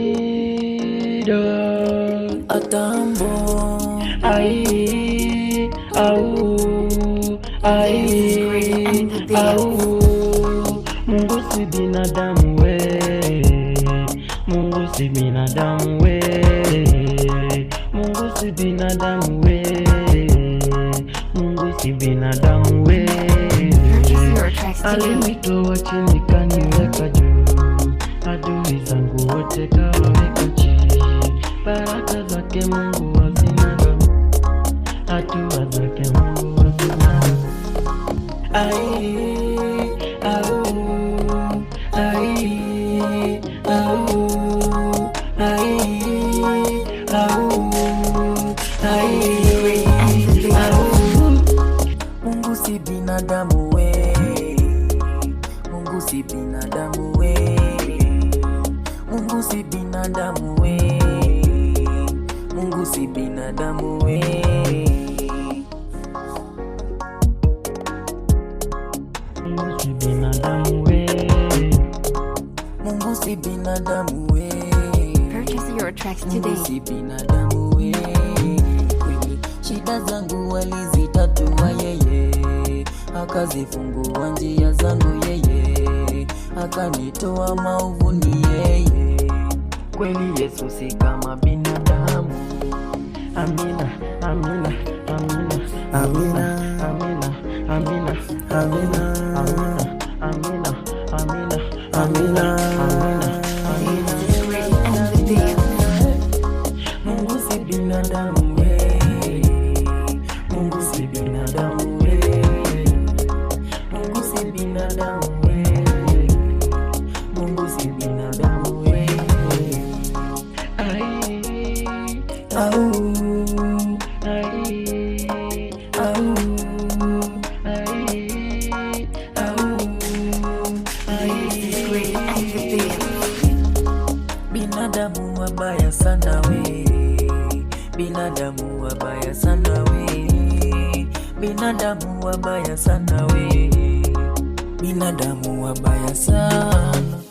Samido Atambo ai au ai au Mungu si binadamu we, Mungu si binadamu we, Mungu si binadamu we, Mungu si binadamu we. Alinitoa chini kaniweka juu, adui zangu wote kawaweka chini. Baraka zake Mungu hazina, hatua zake Mungu hazina. Ai au ai au ai au ai au. Mungu si binadamu we, Mungu si binadamu we, Mungu si binadamu we, Mungu si binadamu we. Mungu si binadamu we, Mungu si binadamu we. Purchase your tracks Mungu today. si binadamu we. Kweli shida zangu walizitatua yeye, akazifungua njia zangu yeye, akanitoa maovuni yeye. Kweli Yesu si kama binadamu. amina, amina, amina, amina, amina, amina, amina, amina, amina, amina, amina, amina. Mungu si binadamu we, Mungu si binadamu we, Mungu si binadamu we, Mungu si binadamu we. Ai Au ai au ai au binadamu wabaya sana we, binadamu wabaya sana we, binadamu wabaya sana we, binadamu wabaya sana.